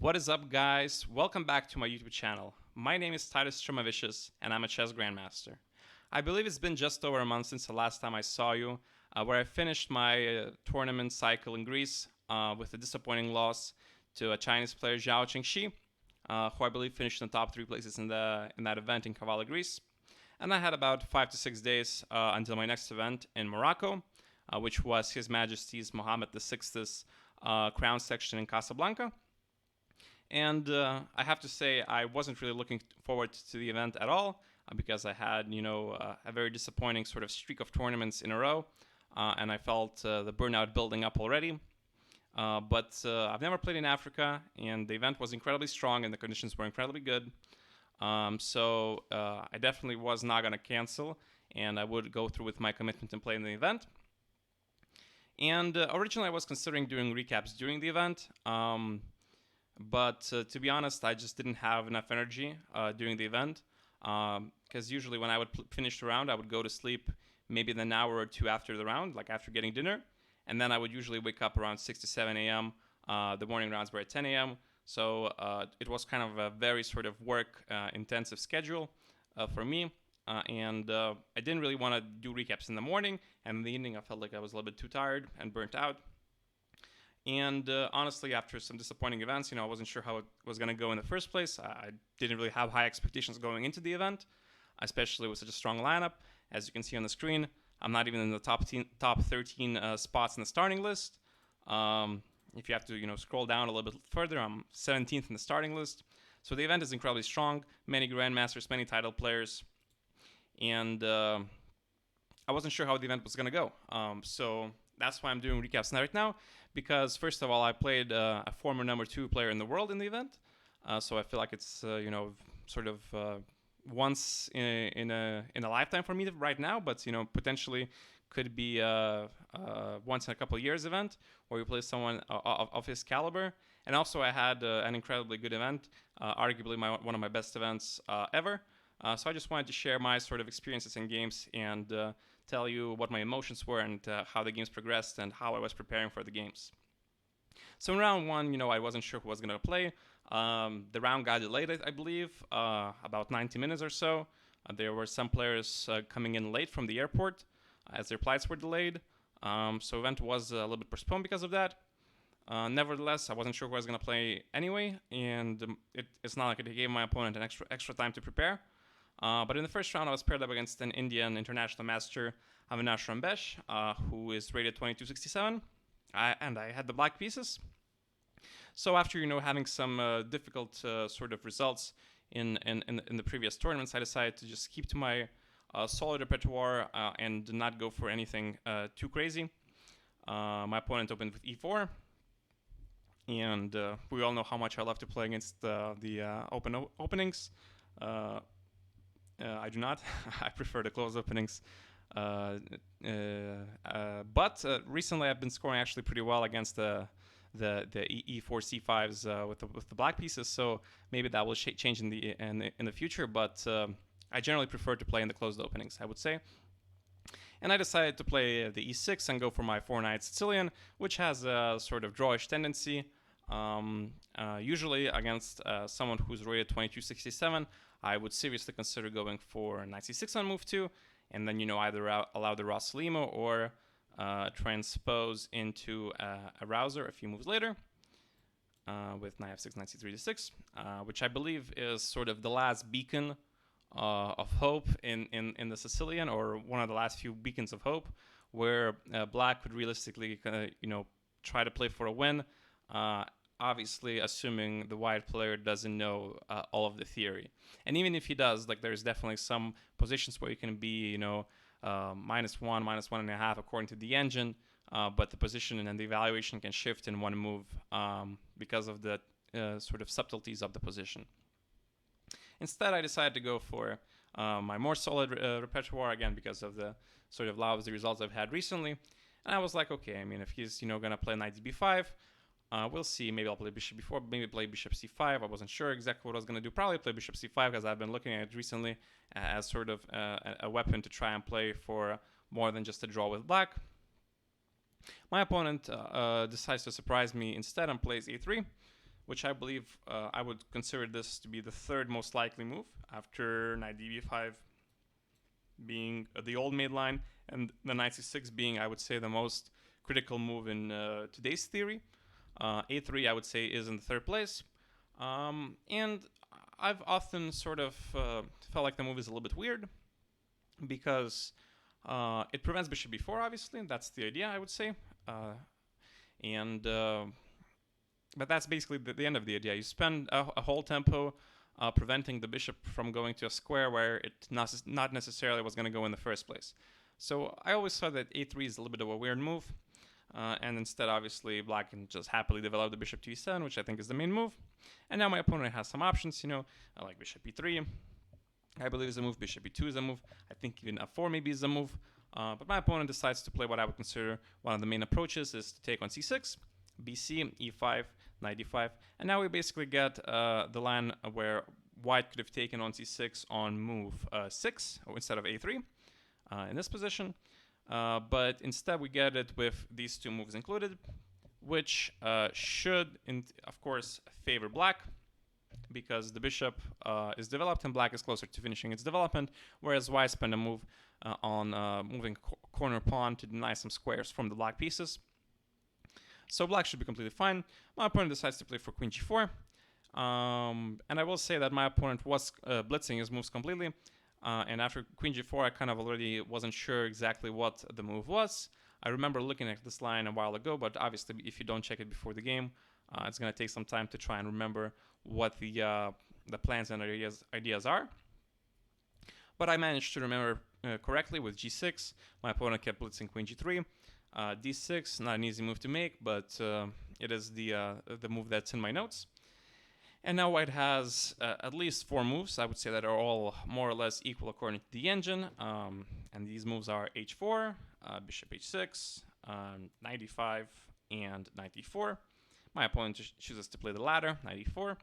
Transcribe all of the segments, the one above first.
What is up, guys? Welcome back to my YouTube channel. My name is Titus Tremavicius, and I'm a chess grandmaster. I believe it's been just over a month since the last time I saw you, where I finished my tournament cycle in Greece with a disappointing loss to a Chinese player, Zhao Qingxi, who I believe finished in the top 3 places in that event in Kavala, Greece. And I had about 5 to 6 days until my next event in Morocco, which was His Majesty's Mohammed VI's crown section in Casablanca. And I have to say, I wasn't really looking forward to the event at all because I had, a very disappointing sort of streak of tournaments in a row, and I felt the burnout building up already. But I've never played in Africa, and the event was incredibly strong, and the conditions were incredibly good. So I definitely was not going to cancel, and I would go through with my commitment and play in the event. And originally, I was considering doing recaps during the event. But to be honest, I just didn't have enough energy during the event. Because usually when I would finish the round, I would go to sleep maybe an hour or two after the round, like after getting dinner. And then I would usually wake up around 6 to 7 a.m. The morning rounds were at 10 a.m. So it was kind of a very sort of work-intensive schedule for me. And I didn't really want to do recaps in the morning. And in the evening, I felt like I was a little bit too tired and burnt out. And honestly, after some disappointing events, I wasn't sure how it was going to go in the first place. I didn't really have high expectations going into the event, especially with such a strong lineup. As you can see on the screen, I'm not even in the top 13 spots in the starting list. If you have to, scroll down a little bit further, I'm 17th in the starting list. So the event is incredibly strong. Many grandmasters, many title players, and I wasn't sure how the event was going to go. So that's why I'm doing recaps right now. Because first of all, I played a former number 2 player in the world in the event, so I feel like it's sort of once in a lifetime for me right now, but potentially could be once in a couple of years event where you play someone of his caliber. And also I had an incredibly good event, arguably one of my best events ever. So I just wanted to share my sort of experiences in games and tell you what my emotions were and how the games progressed and how I was preparing for the games. So in round 1, I wasn't sure who was going to play. The round got delayed, I believe, about 90 minutes or so. There were some players coming in late from the airport as their flights were delayed. So event was a little bit postponed because of that. Nevertheless, I wasn't sure who I was going to play anyway, and it's not like it gave my opponent an extra time to prepare. But in the first round, I was paired up against an Indian international master, Avinash Ramesh, who is rated 2267, and I had the black pieces. So after having some difficult sort of results in the previous tournaments, I decided to just keep to my solid repertoire and not go for anything too crazy. My opponent opened with e4, and we all know how much I love to play against the openings. I do not. I prefer the closed openings. But recently I've been scoring actually pretty well against the E4 C5s with the black pieces. So maybe that will change in the future. But I generally prefer to play in the closed openings, I would say. And I decided to play the E6 and go for my 4-knight Sicilian, which has a sort of drawish tendency. Usually against someone who's rated 2267, I would seriously consider going for knight c6 on move 2, and then either allow the Rossolimo or transpose into a rouser a few moves later with knight f6, knight c3 d6, which I believe is sort of the last beacon of hope in the Sicilian, or one of the last few beacons of hope, where black could realistically try to play for a win. Obviously, assuming the white player doesn't know all of the theory. And even if he does, there's definitely some positions where you can be, -1, -1.5 according to the engine, but the position and the evaluation can shift in one move because of the sort of subtleties of the position. Instead, I decided to go for my more solid repertoire, again, because of the sort of lousy results I've had recently. And I was like, okay, if he's, going to play knight db5, we'll see. Maybe I'll play bishop b4, maybe play bishop c5. I wasn't sure exactly what I was going to do. Probably play bishop c5 because I've been looking at it recently as sort of a weapon to try and play for more than just a draw with black. My opponent decides to surprise me instead and plays e3, which I believe I would consider this to be the third most likely move after knight db5 being the old mate line, and the knight c6 being, I would say, the most critical move in today's theory. A3, I would say, is in the third place. And I've often sort of felt like the move is a little bit weird because it prevents bishop b4, obviously. That's the idea, I would say. But that's basically the end of the idea. You spend a whole tempo preventing the bishop from going to a square where it not necessarily was going to go in the first place. So I always thought that a3 is a little bit of a weird move. And instead, obviously, black can just happily develop the bishop to e7, which I think is the main move. And now my opponent has some options, like bishop e3, I believe is a move, bishop e2 is a move, I think even f4 maybe is a move. But my opponent decides to play what I would consider one of the main approaches, is to take on c6, bc, e5, knight d5. And now we basically get the line where white could have taken on c6 on move 6 instead of a3 in this position. But instead we get it with these two moves included, which should, of course, favor black, because the bishop is developed and black is closer to finishing its development, whereas white spent a move on moving corner pawn to deny some squares from the black pieces. So black should be completely fine. My opponent decides to play for queen g4. And I will say that my opponent was blitzing his moves completely. And after queen g4, I kind of already wasn't sure exactly what the move was. I remember looking at this line a while ago, but obviously if you don't check it before the game, it's going to take some time to try and remember what the plans and ideas are. But I managed to remember correctly with g6. My opponent kept blitzing queen g3. D6, not an easy move to make, but it is the move that's in my notes. And now white has at least 4 moves, I would say, that are all more or less equal according to the engine. And these moves are h4, bishop h6, knight e5, and knight e4. My opponent chooses to play the latter, knight e4.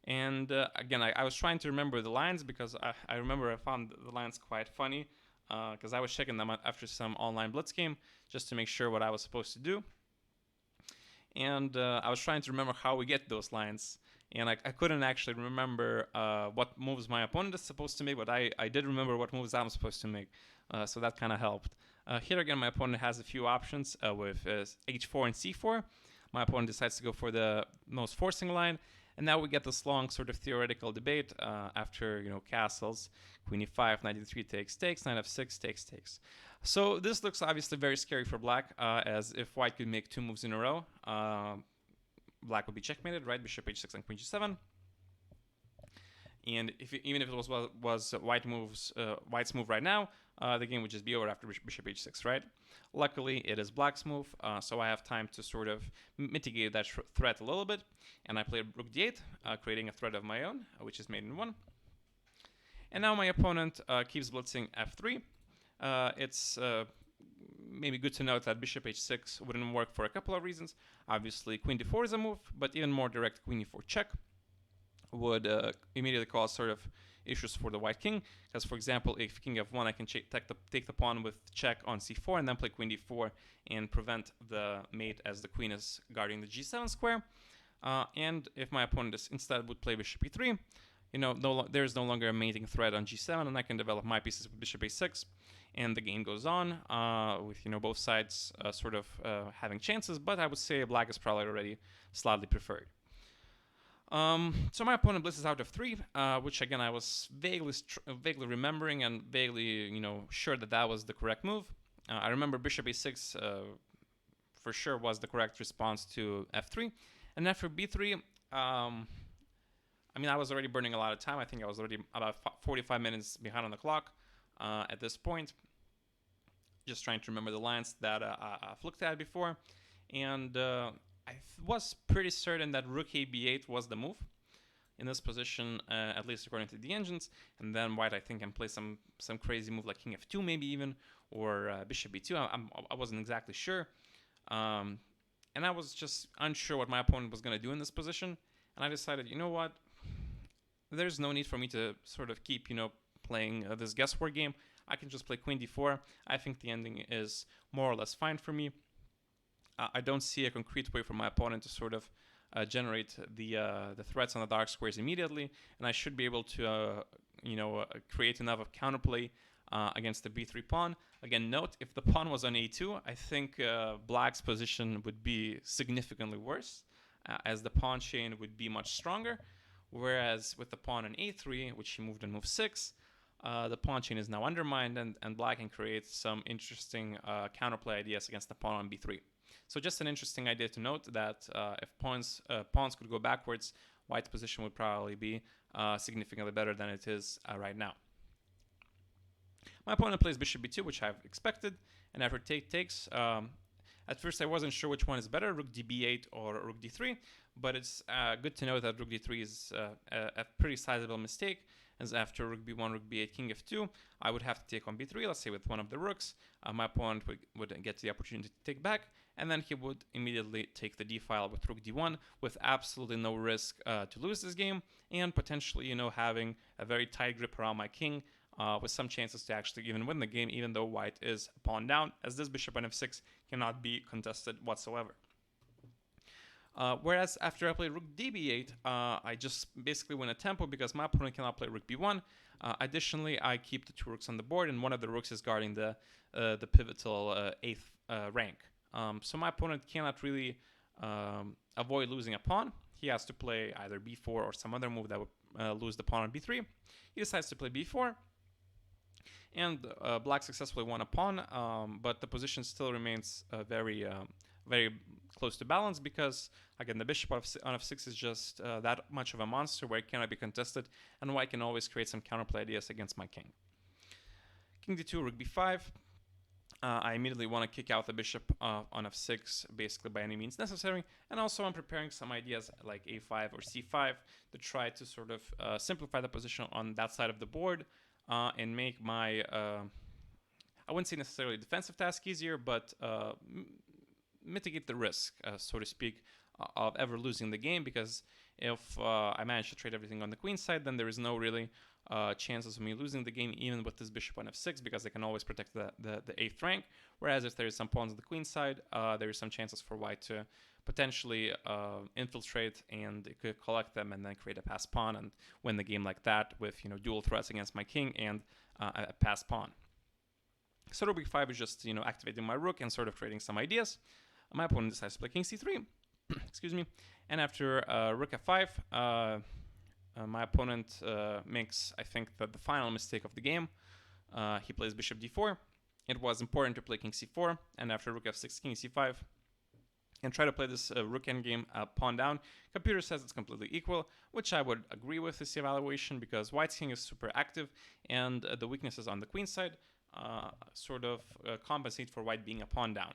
And again, I was trying to remember the lines because I remember I found the lines quite funny because I was checking them out after some online blitz game just to make sure what I was supposed to do. And I was trying to remember how we get those lines. And I couldn't actually remember what moves my opponent is supposed to make, but I did remember what moves I'm supposed to make. So that kind of helped. Here again, my opponent has a few options with h4 and c4. My opponent decides to go for the most forcing line. And now we get this long sort of theoretical debate after, castles. Queen e5, knight e3 takes, knight f6 takes. So this looks obviously very scary for black, as if white could make 2 moves in a row. Black would be checkmated, right? Bishop h6 and queen g7. And even if it was white's move right now, the game would just be over after bishop h6, right? Luckily, it is black's move, so I have time to sort of mitigate that threat a little bit. And I played rook d8, creating a threat of my own, which is mate in 1. And now my opponent keeps blitzing f3. It's maybe good to note that bishop h6 wouldn't work for a couple of reasons. Obviously, queen d4 is a move, but even more direct queen e4 check would immediately cause sort of issues for the white king. Because, for example, if king f1, I can take the pawn with check on c4 and then play queen d4 and prevent the mate as the queen is guarding the g7 square. And if my opponent instead would play bishop e3, there's no longer a mating threat on g7, and I can develop my pieces with bishop a6, and the game goes on with both sides sort of having chances. But I would say black is probably already slightly preferred. So my opponent blitzes out of 3, which again I was vaguely remembering and vaguely sure that was the correct move. I remember bishop a6 for sure was the correct response to f3, and after b3. I was already burning a lot of time. I think I was already about 45 minutes behind on the clock at this point. Just trying to remember the lines that I've looked at before. And I was pretty certain that rook a b8 was the move in this position, at least according to the engines. And then white, I think, can play some crazy move like king f2 maybe even, or bishop b2. I wasn't exactly sure. And I was just unsure what my opponent was going to do in this position. And I decided, you know what? There's no need for me to sort of keep, playing this guesswork game. I can just play queen d4. I think the ending is more or less fine for me. I don't see a concrete way for my opponent to sort of generate the threats on the dark squares immediately, and I should be able to create enough of counterplay against the b3 pawn. Again, note, if the pawn was on a2, I think black's position would be significantly worse, as the pawn chain would be much stronger. Whereas with the pawn on a3, which he moved on move 6, the pawn chain is now undermined, and black can create some interesting counterplay ideas against the pawn on b3. So just an interesting idea to note that if pawns could go backwards, white's position would probably be significantly better than it is right now. My opponent plays bishop b2, which I've expected, and after takes, at first I wasn't sure which one is better, rook db8 or rook d3, but it's good to know that rook d3 is a pretty sizable mistake, as after rook b1, rook b8, king f2, I would have to take on b3, let's say with one of the rooks. My opponent would get the opportunity to take back, and then he would immediately take the d-file with rook d1 with absolutely no risk to lose this game, and potentially, having a very tight grip around my king, with some chances to actually even win the game, even though white is pawn down, as this bishop on f6 cannot be contested whatsoever. Whereas after I play rook db8, I just basically win a tempo because my opponent cannot play rook b1. Additionally, I keep the 2 rooks on the board, and one of the rooks is guarding the pivotal 8th rank. So my opponent cannot really avoid losing a pawn. He has to play either b4 or some other move that would lose the pawn on b3. He decides to play b4. And black successfully won a pawn, but the position still remains very close to balance because, again, the bishop on f6 is just that much of a monster where it cannot be contested, and white can always create some counterplay ideas against my king. King d2, rook b5. I immediately want to kick out the bishop on f6, basically by any means necessary, and also I'm preparing some ideas like a5 or c5 to try to sort of simplify the position on that side of the board, and make my, I wouldn't say necessarily defensive task easier, but mitigate the risk, so to speak, of ever losing the game, because if I manage to trade everything on the queen side, then there is no really chances of me losing the game, even with this bishop on f6, because I can always protect the 8th rank, whereas if there is some pawns on the queen side, there is some chances for white to potentially infiltrate and it could collect them and then create a passed pawn and win the game like that with dual threats against my king and a passed pawn. So rook b5 is just activating my rook and sort of creating some ideas. My opponent decides to play king c3, excuse me, and after rook f5, my opponent makes, I think, the final mistake of the game. He plays bishop d4. It was important to play king c4, and after rook f6, king c5, and try to play this rook endgame pawn down. Computer says it's completely equal, which I would agree with this evaluation because white's king is super active, and the weaknesses on the queen side sort of compensate for white being a pawn down.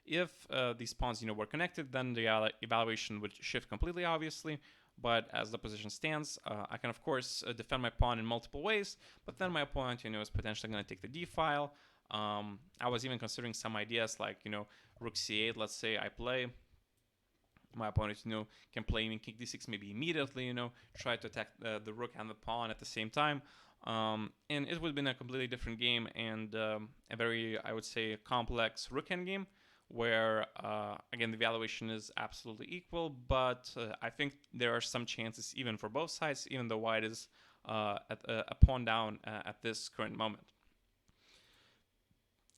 If these pawns were connected, then the evaluation would shift completely, obviously. But as the position stands, I can of course defend my pawn in multiple ways, but then my opponent is potentially going to take the d-file. I was even considering some ideas like rook c8. Let's say I play, my opponent can play even king d6 maybe immediately, try to attack the rook and the pawn at the same time, and it would have been a completely different game and a very, I would say, complex rook endgame where again the valuation is absolutely equal, but I think there are some chances even for both sides, even though white is at a pawn down at this current moment.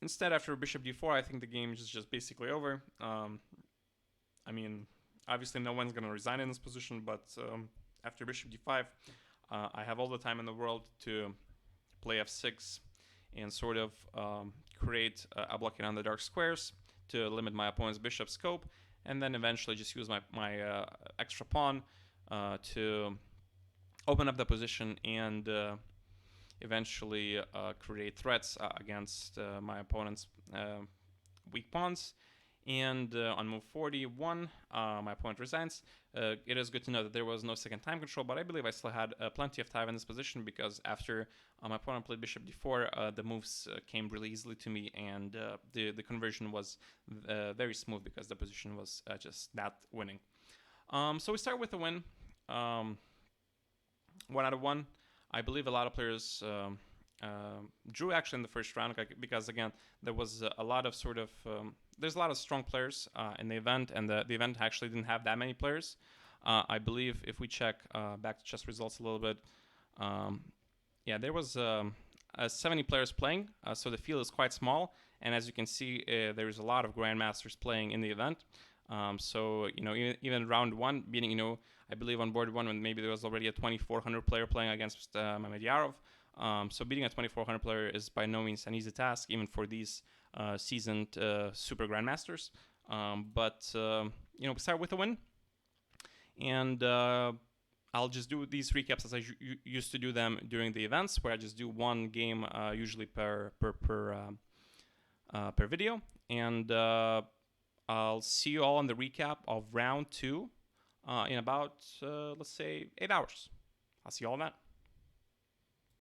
Instead, after bishop d4, I think the game is just basically over. I mean, obviously no one's going to resign in this position, but after bishop d5, I have all the time in the world to play f6 and sort of create a blockade on the dark squares to limit my opponent's bishop scope, and then eventually just use my extra pawn to open up the position and eventually create threats against my opponent's weak pawns. And on move 41, my opponent resigns. It is good to know that there was no second time control, but I believe I still had plenty of time in this position because after my opponent played bishop d4, the moves came really easily to me, and the conversion was very smooth because the position was just that winning. So we start with a win, 1 out of 1. I believe a lot of players drew actually in the first round because, again, there was a lot of sort of there's a lot of strong players in the event, and the event actually didn't have that many players. I believe if we check back to chess results a little bit, um, yeah, there was 70 players playing, so the field is quite small. And as you can see, there's a lot of grandmasters playing in the event. So even round one, beating I believe on board one when maybe there was already a 2400 player playing against Mamedyarov. So beating a 2400 player is by no means an easy task, even for these seasoned super grandmasters. But we start with a win, and I'll just do these recaps as I used to do them during the events, where I just do one game usually per video, and I'll see you all on the recap of round two in about let's say 8 hours. I'll see you all then.